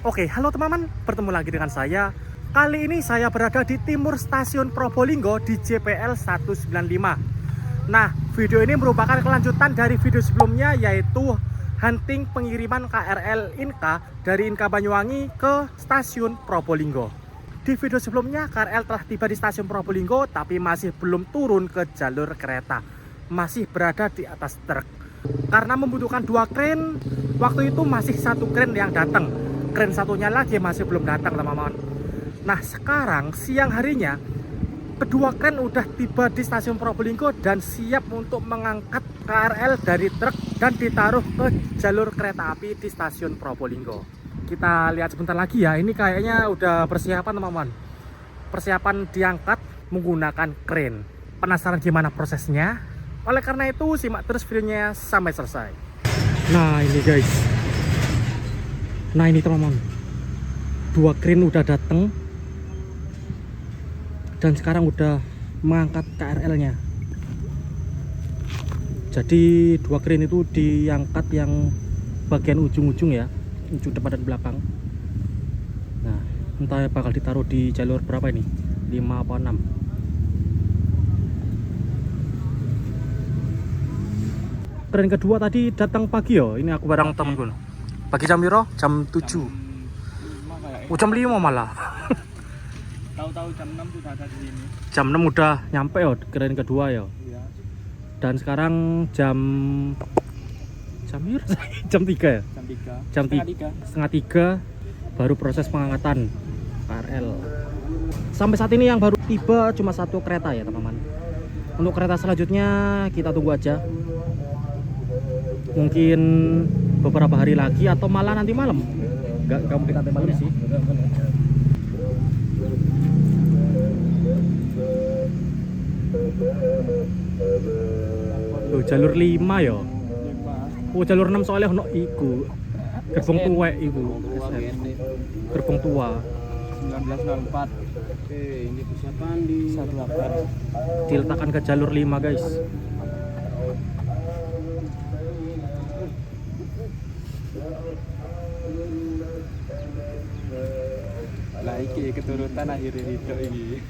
Oke, halo teman-teman, bertemu lagi dengan saya. Kali ini saya berada di timur stasiun Probolinggo di JPL 195. Nah, video ini merupakan kelanjutan dari video sebelumnya, yaitu hunting pengiriman KRL Inka dari Inka Banyuwangi ke stasiun Probolinggo. Di video sebelumnya KRL telah tiba di stasiun Probolinggo, tapi masih belum turun ke jalur kereta, masih berada di atas truk. Karena membutuhkan 2 kren, waktu itu masih 1 kren yang datang, kren satunya lagi masih belum datang teman-teman. Nah, sekarang siang harinya kedua kren udah tiba di stasiun Probolinggo dan siap untuk mengangkat KRL dari truk dan ditaruh ke jalur kereta api di stasiun Probolinggo. Kita lihat sebentar lagi ya, ini kayaknya udah persiapan teman-teman, persiapan diangkat menggunakan kren. Penasaran gimana prosesnya? Oleh karena itu simak terus videonya sampai selesai. Nah ini guys, nah ini teman-teman, 2 kren udah datang dan sekarang udah mengangkat KRL-nya. Jadi 2 kren itu diangkat yang bagian ujung-ujung ya, ujung depan dan belakang. Nah, entah bakal ditaruh di jalur berapa ini, 5 apa 6. Kren kedua tadi datang pagi ya, ini aku bareng temenku. Pagi jam berapa? Jam 7. Jam 5 malah. Tahu-tahu jam 6 sudah ada di sini. Jam 6 udah nyampe ya keren kedua ya. Iya. Dan sekarang jam berapa? Jam 3 ya? Jam 3. Jam setengah 3 baru proses pengangkatan KRL. Sampai saat ini yang baru tiba cuma 1 kereta ya teman-teman. Untuk kereta selanjutnya kita tunggu aja. Mungkin beberapa hari lagi atau malah nanti malam. Enggak mungkin nanti malam sih. Tuh, jalur 5 ya. Oh, jalur 6 soalnya ono iku. Gerbong tuwek iku. Gerbong tua. 1904. Oke, ini persiapan di 18. Diletakkan ke jalur 5 guys. Lah iki keturutan akhirnya itu iki.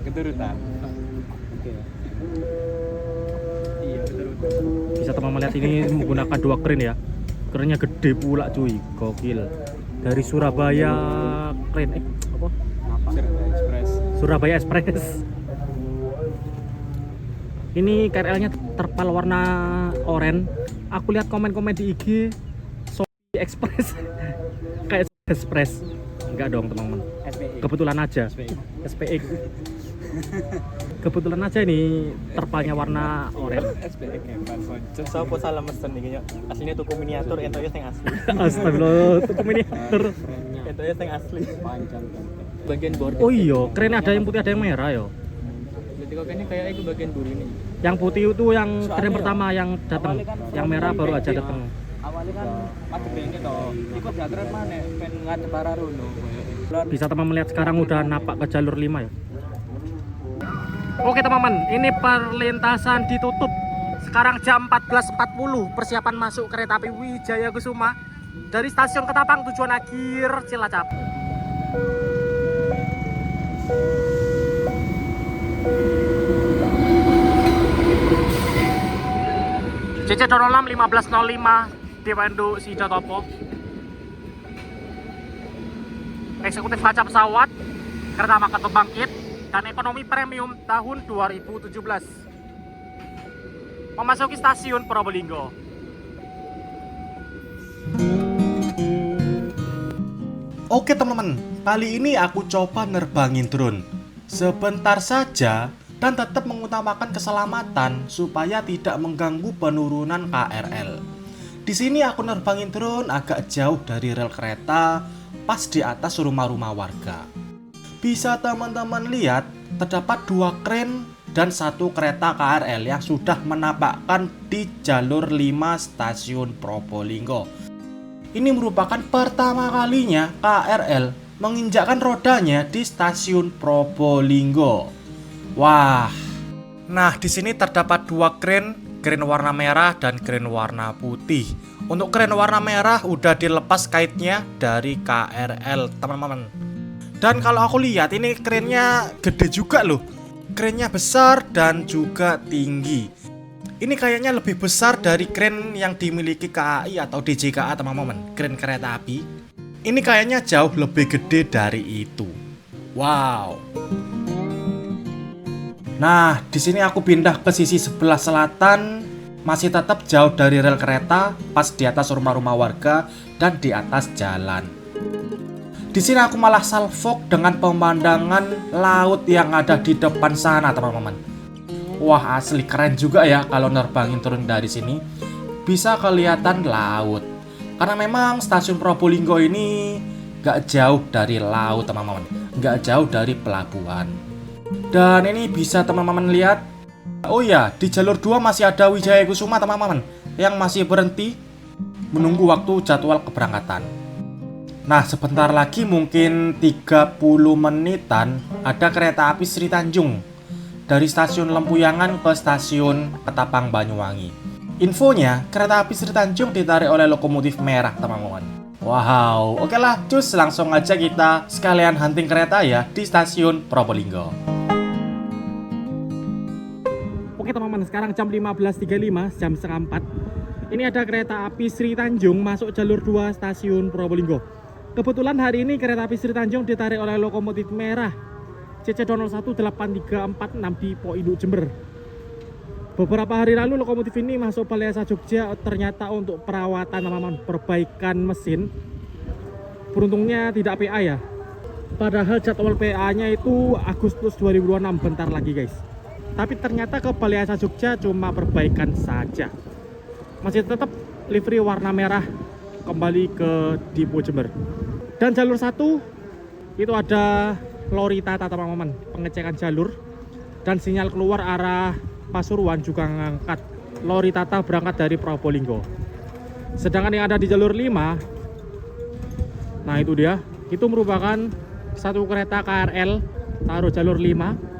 Keturutan. Oke. Iya, keturutan. Bisa teman-teman lihat ini menggunakan 2 kren ya. Kerennya gede pula cuy, gokil. Dari Surabaya kren apa? Express. Surabaya Express. Ini KRL-nya terpal warna oranye. Aku lihat komen-komen di IG Sobi Express. Kayak Express. Enggak dong teman-teman. Kebetulan aja. SPX. Kebetulan aja ini terpalnya warna oranye. SPX kan konco. Sopo salah mesen iki yo. Aslinya tuku miniatur entoke sing asli. Astagfirullah, tuku miniatur. Entoke sing asli. Panjang kan. Bagian border. Oh iya, keren ada yang putih ada yang merah ya. Jadi kok ini kayak itu bagian buri nih. Yang putih itu yang keren Soalnya pertama yang datang. Kan Yang merah baru aja datang. Awalnya kan macet ini toh. Iku jatren mana? Pen ngadep arah rono. Bisa teman melihat sekarang udah napak ke jalur 5 ya. Oke teman-teman, ini perlintasan ditutup. Sekarang jam 14.40, persiapan masuk kereta api Wijaya Kusuma dari stasiun Ketapang tujuan akhir Cilacap. CC 06 1505 Diwandu Sidotopo. Eksekutif kaca pesawat, kereta makan pembangkit, dan ekonomi premium tahun 2017. Memasuki stasiun Probolinggo. Oke teman-teman, kali ini aku coba nerbangin drone. Sebentar saja dan tetap mengutamakan keselamatan supaya tidak mengganggu penurunan KRL. Di sini aku nerbangin drone agak jauh dari rel kereta, pas di atas rumah-rumah warga. Bisa teman-teman lihat, terdapat 2 kren dan 1 kereta KRL yang sudah menapakkan di jalur 5 stasiun Probolinggo. Ini merupakan pertama kalinya KRL menginjakkan rodanya di stasiun Probolinggo. Wah. Nah, di sini terdapat 2 kren warna merah dan kren warna putih. Untuk kren warna merah udah dilepas kaitnya dari KRL teman-teman. Dan kalau aku lihat ini kerennya gede juga loh. Kerennya besar dan juga tinggi. Ini kayaknya lebih besar dari kren yang dimiliki KAI atau DJKA teman-teman. Kren kereta api. Ini kayaknya jauh lebih gede dari itu. Wow. Nah, di sini aku pindah ke sisi sebelah selatan, masih tetap jauh dari rel kereta, pas di atas rumah-rumah warga dan di atas jalan. Di sini aku malah salfok dengan pemandangan laut yang ada di depan sana, teman-teman. Wah, asli keren juga ya kalau nerbangin turun dari sini. Bisa kelihatan laut. Karena memang stasiun Probolinggo ini gak jauh dari laut, teman-teman. Gak jauh dari pelabuhan. Dan ini bisa teman-teman lihat. Oh ya, di jalur 2 masih ada Wijaya Kusuma, teman-teman, yang masih berhenti menunggu waktu jadwal keberangkatan. Nah, sebentar lagi mungkin 30 menitan ada kereta api Sri Tanjung dari stasiun Lempuyangan ke stasiun Ketapang Banyuwangi. Infonya, kereta api Sri Tanjung ditarik oleh lokomotif merah, teman-teman. Wow, oke lah, cus langsung aja kita sekalian hunting kereta ya di stasiun Probolinggo. Oke teman-teman, sekarang jam 15.35, jam setengah 4. Ini ada kereta api Sri Tanjung masuk jalur 2 stasiun Probolinggo. Kebetulan hari ini kereta api Sri Tanjung ditarik oleh lokomotif merah CC018346 di Poinduk Jember. Beberapa hari lalu lokomotif ini masuk Balai Asa Jogja ternyata untuk perawatan teman-teman, perbaikan mesin. Beruntungnya tidak PA ya. Padahal jadwal PA-nya itu Agustus 2026, bentar lagi guys. Tapi ternyata ke Balai Asa Jogja cuma perbaikan saja. Masih tetap livery warna merah kembali ke Depo Jember. Dan jalur 1 itu ada lori Tata teman-teman, pengecekan jalur dan sinyal keluar arah Pasuruan juga ngangkat. Lori Tata berangkat dari Probolinggo. Sedangkan yang ada di jalur 5, nah itu dia, itu merupakan satu kereta KRL taruh jalur 5.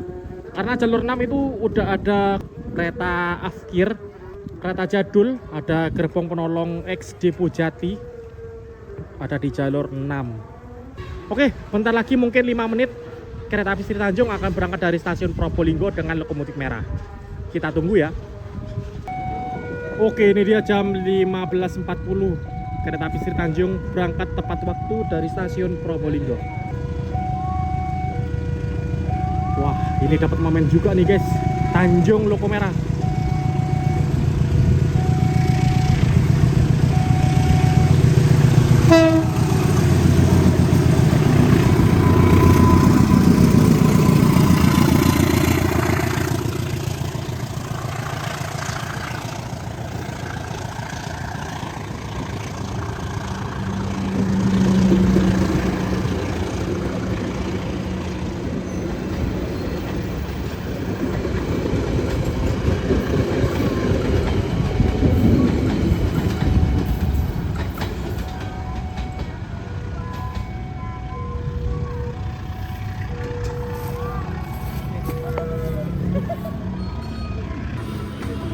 Karena jalur 6 itu udah ada kereta Afkir, kereta jadul, ada gerbong penolong X Depo Jati, ada di jalur 6. Oke, bentar lagi mungkin 5 menit kereta api Sri Tanjung akan berangkat dari stasiun Probolinggo dengan lokomotif merah. Kita tunggu ya. Oke, ini dia jam 15.40. Kereta api Sri Tanjung berangkat tepat waktu dari stasiun Probolinggo. Wah, ini dapat momen juga nih guys. Tanjung Loko Merah.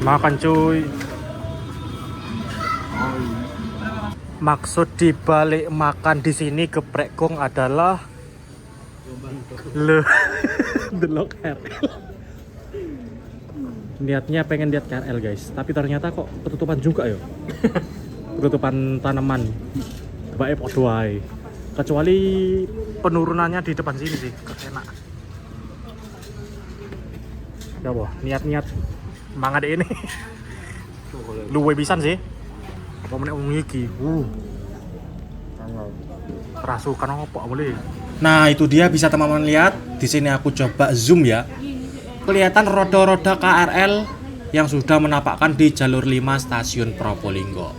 Makan cuy. Maksud dibalik makan di sini geprek gong adalah delok KRL. Niatnya pengen lihat KRL guys, tapi ternyata kok ketutupan juga ya. Ketutupan tanaman. Baik podo ae. Kecuali penurunannya di depan sini sih, enak. Ya boh, niat-niat mangan ini. Luwe pisan sih. Apa meneh wong iki? Rasukan opo boleh. Nah, itu dia bisa teman-teman lihat. Di sini aku coba zoom ya. Kelihatan roda-roda KRL yang sudah menapakkan di jalur 5 stasiun Probolinggo.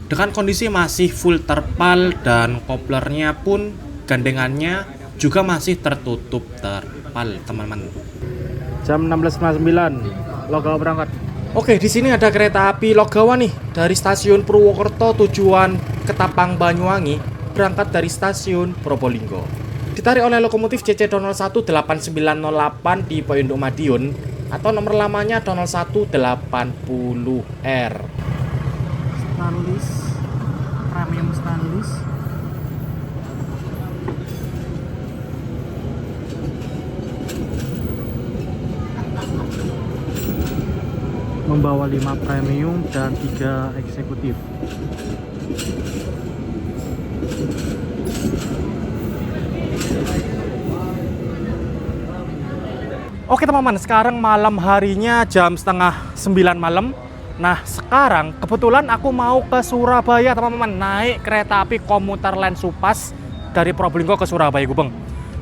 Dengan kondisi masih full terpal dan koplernya pun gandengannya juga masih tertutup terpal, teman-teman. Jam 16.59 Logawa berangkat. Oke, di sini ada kereta api Logawa nih dari stasiun Purwokerto tujuan Ketapang Banyuwangi berangkat dari stasiun Probolinggo. Ditarik oleh lokomotif CC018908 di Poinduk Madiun atau nomor lamanya 0180R. Stainless membawa 5 premium dan 3 eksekutif. Oke teman-teman, sekarang malam harinya jam setengah 9 malam. Nah sekarang kebetulan aku mau ke Surabaya teman-teman, naik kereta api komuter lain Supas dari Probolinggo ke Surabaya Gubeng.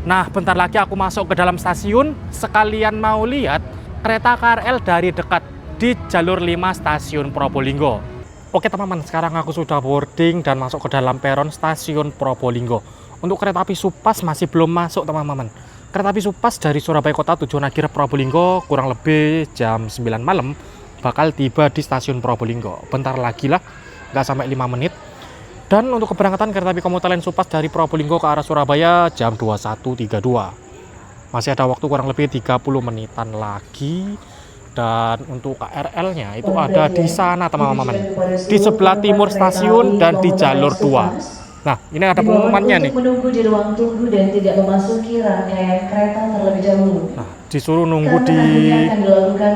Nah bentar lagi aku masuk ke dalam stasiun, sekalian mau lihat kereta KRL dari dekat di jalur 5 stasiun Probolinggo. Oke teman-teman, sekarang aku sudah boarding dan masuk ke dalam peron stasiun Probolinggo. Untuk kereta api Supas masih belum masuk teman-teman. Kereta api Supas dari Surabaya Kota tujuan akhir Probolinggo kurang lebih jam 9 malam bakal tiba di stasiun Probolinggo. Bentar lagi lah, nggak sampai 5 menit. Dan untuk keberangkatan kereta api komuter lain Supas dari Probolinggo ke arah Surabaya jam 21.32. Masih ada waktu kurang lebih 30 menitan lagi. Dan untuk KRL-nya itu ada di sana teman-teman, di sebelah timur stasiun dan di jalur 2. Nah, ini ada pengumumannya nih. Menunggu di ruang tunggu dan tidak memasuki rangkaian kereta terlebih dahulu. Nah, disuruh nunggu di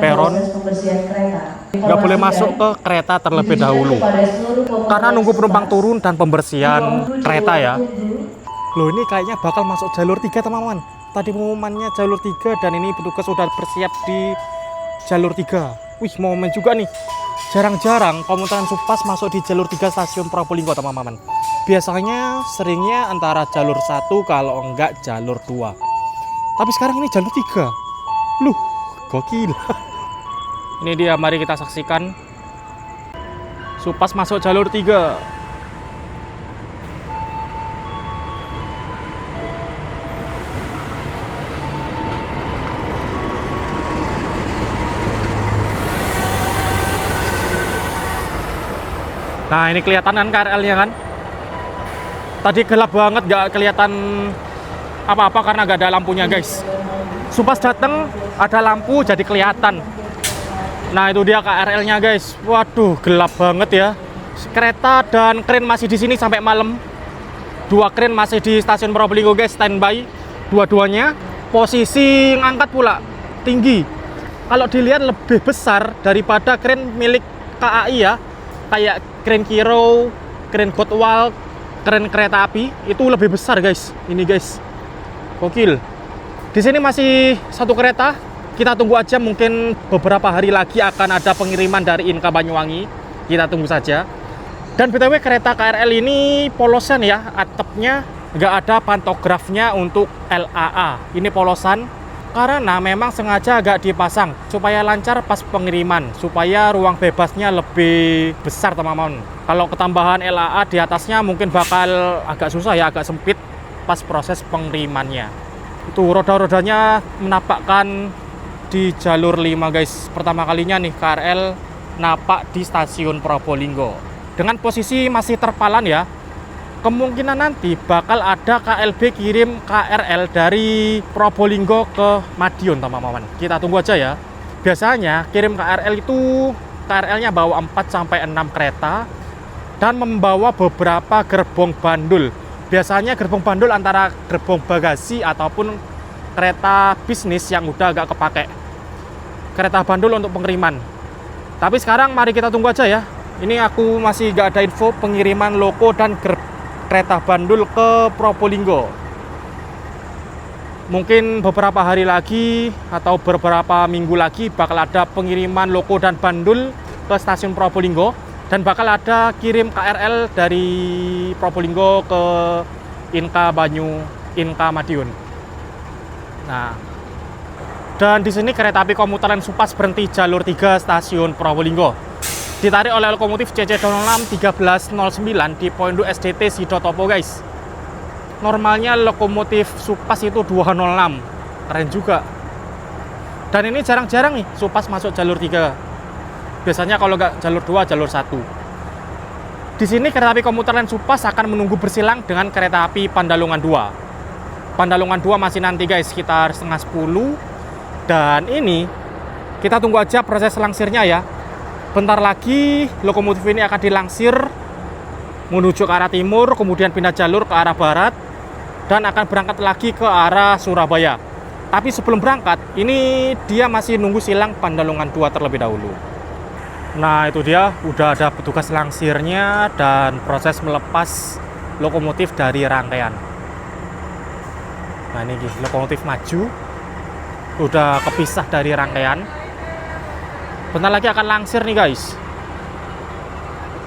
peron, nggak boleh masuk ke kereta terlebih dahulu karena nunggu penumpang turun dan pembersihan kereta ya. Loh, ini kayaknya bakal masuk jalur 3 teman-teman. Tadi pengumumannya jalur 3 dan ini petugas sudah bersiap di jalur 3. Wih, momen juga nih. Jarang-jarang komuter Supas masuk di jalur 3 stasiun Probolinggo teman-teman. Biasanya seringnya antara jalur 1 kalau enggak jalur 2. Tapi sekarang ini jalur 3. Loh, gokil. Ini dia, mari kita saksikan Supas masuk jalur 3. Nah, ini kelihatan kan KRL-nya kan? Tadi gelap banget, nggak kelihatan apa-apa karena nggak ada lampunya guys. Supas datang, ada lampu jadi kelihatan. Nah itu dia KRL-nya guys. Waduh, gelap banget ya. Kereta dan kren masih di sini sampai malam. 2 kren masih di stasiun Probolinggo guys, standby. Dua-duanya posisi ngangkat pula, tinggi. Kalau dilihat lebih besar daripada kren milik KAI ya. Kayak kren Kiro, kren Gotwal, keren kereta api itu lebih besar guys. Ini guys, gokil. Di sini masih 1 kereta. Kita tunggu aja, mungkin beberapa hari lagi akan ada pengiriman dari Inka Banyuwangi. Kita tunggu saja. Dan BTW kereta KRL ini polosan ya, atapnya nggak ada pantografnya untuk LAA. Ini polosan karena memang sengaja agak dipasang supaya lancar pas pengiriman, supaya ruang bebasnya lebih besar teman-teman. Kalau ketambahan LAA di atasnya mungkin bakal agak susah ya, agak sempit pas proses pengirimannya. Itu roda-rodanya menapakkan di jalur 5 guys. Pertama kalinya nih KRL napak di stasiun Probolinggo. Dengan posisi masih terpalan ya. Kemungkinan nanti bakal ada KLB kirim KRL dari Probolinggo ke Madiun teman-teman. Kita tunggu aja ya. Biasanya kirim KRL itu KRL-nya bawa 4-6 kereta dan membawa beberapa gerbong bandul. Biasanya gerbong bandul antara gerbong bagasi ataupun kereta bisnis yang udah agak kepake. Kereta bandul untuk pengiriman. Tapi sekarang mari kita tunggu aja ya. Ini aku masih gak ada info pengiriman loko dan kereta bandul ke Probolinggo. Mungkin beberapa hari lagi atau beberapa minggu lagi bakal ada pengiriman loko dan bandul ke stasiun Probolinggo. Dan bakal ada kirim KRL dari Probolinggo ke Inka Madiun. Nah, dan di sini kereta api komuter lain Supas berhenti jalur 3 stasiun Probolinggo. Ditarik oleh lokomotif CC06 1309 di Poindu SDT Sidotopo guys. Normalnya lokomotif Supas itu 206. Keren juga. Dan ini jarang-jarang nih Supas masuk jalur 3. Biasanya kalau nggak jalur 2, jalur 1. Di sini kereta api komuter lain Supas akan menunggu bersilang dengan kereta api Pandalungan 2. Pandalungan 2 masih nanti guys, sekitar setengah 10. Dan ini kita tunggu aja proses langsirnya ya. Bentar lagi lokomotif ini akan dilangsir menuju ke arah timur, kemudian pindah jalur ke arah barat dan akan berangkat lagi ke arah Surabaya. Tapi sebelum berangkat, ini dia masih nunggu silang Pandalungan 2 terlebih dahulu. Nah itu dia, udah ada petugas langsirnya dan proses melepas lokomotif dari rangkaian. Nah ini lokomotif maju, udah kepisah dari rangkaian. Bentar lagi akan langsir nih guys.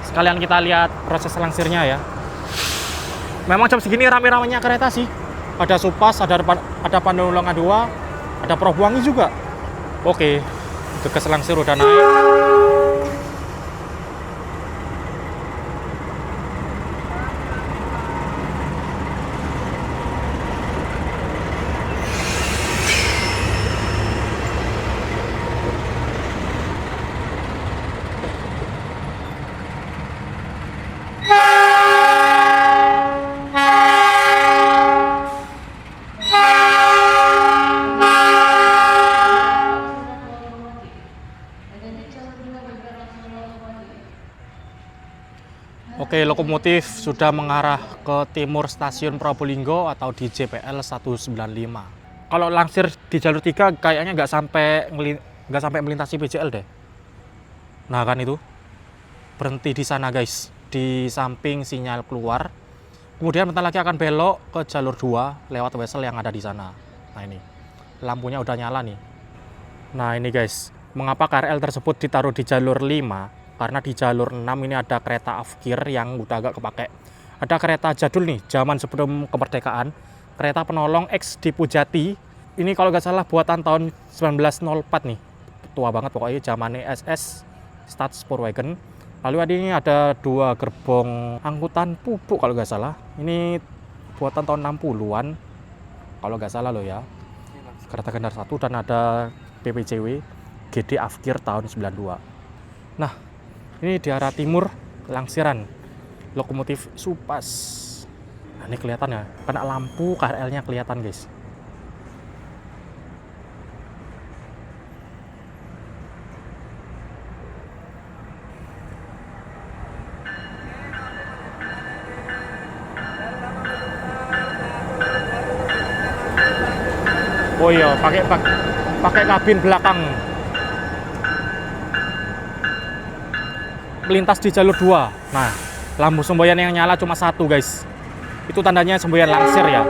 Sekalian kita lihat proses langsirnya ya. Memang jam segini rame-ramenya kereta sih. Ada Supas, ada Pandolongan 2, ada Probuangi juga. Oke, petugas langsir udah naik. Oke, lokomotif sudah mengarah ke timur stasiun Probolinggo atau di JPL 195. Kalau langsir di jalur 3 kayaknya nggak sampai melintasi PJL deh. Nah kan itu berhenti di sana guys, di samping sinyal keluar. Kemudian bentar lagi akan belok ke jalur 2 lewat wesel yang ada di sana. Nah ini lampunya udah nyala nih. Nah ini guys, mengapa KRL tersebut ditaruh di jalur 5? Karena di jalur 6 ini ada kereta Afkir yang udah agak kepake. Ada kereta jadul nih, zaman sebelum kemerdekaan. Kereta penolong X di Pujati. Ini kalau nggak salah buatan tahun 1904 nih. Tua banget pokoknya, zamannya SS Stad Spoorwegen. Lalu ini ada 2 gerbong angkutan pupuk kalau nggak salah. Ini buatan tahun 60-an. Kalau nggak salah loh ya. Kereta Gendar 1 dan ada PPCW GD Afkir tahun 92. Nah, ini di arah timur langsiran lokomotif Supas. Nah, ini kelihatan ya, kena lampu KRL-nya kelihatan guys. Oh iya, pakai kabin belakang. Melintas di jalur 2. Nah, lampu semboyan yang nyala cuma 1 guys. Itu tandanya semboyan langsir ya.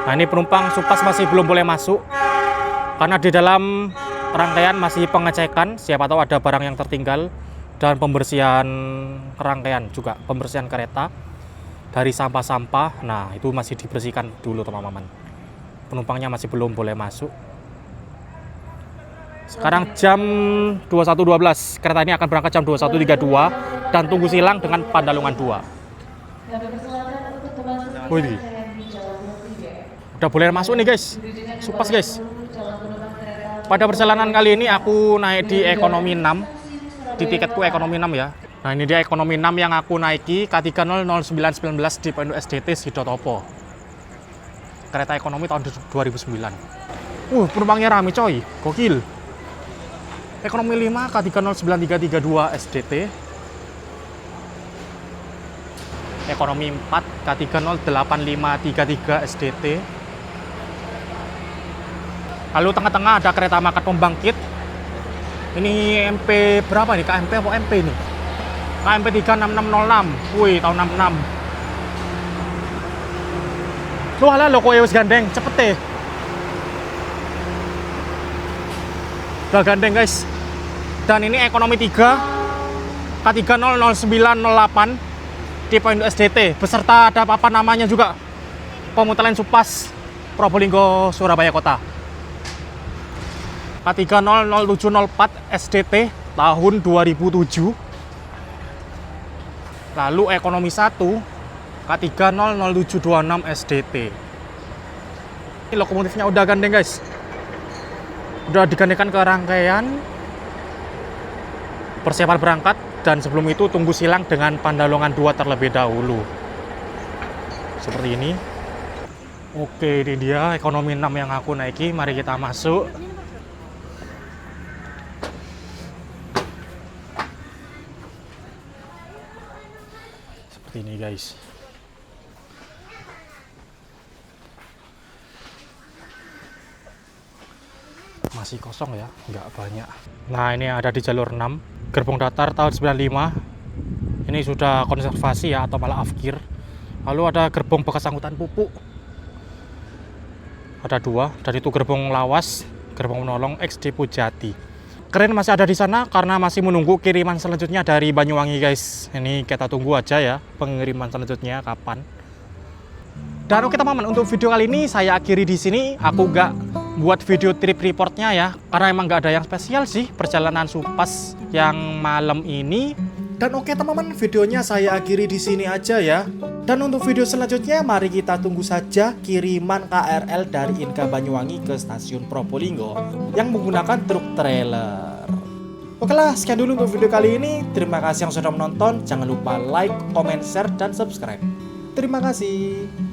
Nah, ini penumpang Supas masih belum boleh masuk karena di dalam rangkaian masih pengecekan, siapa tahu ada barang yang tertinggal, dan pembersihan rangkaian juga, pembersihan kereta dari sampah-sampah. Nah, itu masih dibersihkan dulu teman-teman. Penumpangnya masih belum boleh masuk. Sekarang jam 21.12, kereta ini akan berangkat jam 21.32 dan tunggu silang dengan Pandalungan 2. Wih, udah boleh masuk nih guys, Supas guys. Pada perjalanan kali ini aku naik di ekonomi 6, di tiketku ekonomi 6 ya. Nah ini dia ekonomi 6 yang aku naiki, K300919 di Pendo SDT Sidotopo. Kereta ekonomi tahun 2009. Penumpangnya rame coy, gokil. Ekonomi 5 K309332 SDT. Ekonomi 4 K308533 SDT. Lalu tengah-tengah ada kereta Makat Pembangkit. Ini MP berapa nih? KMP apa MP nih? KMP 36606. Wih, tahun 66. Lu halah lo kowe wis gandeng, cepet deh. Udah gandeng guys. Dan ini ekonomi 3 K300908 di Pendo SDT beserta ada apa namanya juga, pemuteran Supas Probolinggo Surabaya Kota. K300704 SDT tahun 2007. Lalu ekonomi 1 K300726 SDT. Ini lokomotifnya udah gandeng guys. Udah digandengkan ke rangkaian, persiapan berangkat, dan sebelum itu tunggu silang dengan Pandalungan 2 terlebih dahulu. Seperti ini. Oke, ini dia ekonomi 6 yang aku naiki. Mari kita masuk. Seperti ini guys. masih kosong ya, nggak banyak. Nah ini ada di jalur 6, gerbong datar tahun 95. Ini sudah konservasi ya, atau malah afkir. Lalu ada gerbong bekas angkutan pupuk. Ada 2, dan itu gerbong lawas, gerbong menolong XD Pujati. Keren masih ada di sana karena masih menunggu kiriman selanjutnya dari Banyuwangi guys. Ini kita tunggu aja ya pengiriman selanjutnya kapan. Dan oke teman-teman, untuk video kali ini saya akhiri di sini. Aku gak buat video trip reportnya ya, karena emang gak ada yang spesial sih perjalanan Supas yang malam ini. Dan oke teman-teman, videonya saya akhiri di sini aja ya. Dan untuk video selanjutnya, mari kita tunggu saja kiriman KRL dari Inka Banyuwangi ke stasiun Probolinggo yang menggunakan truk trailer. Oke lah, sekian dulu untuk video kali ini. Terima kasih yang sudah menonton. Jangan lupa like, comment, share, dan subscribe. Terima kasih.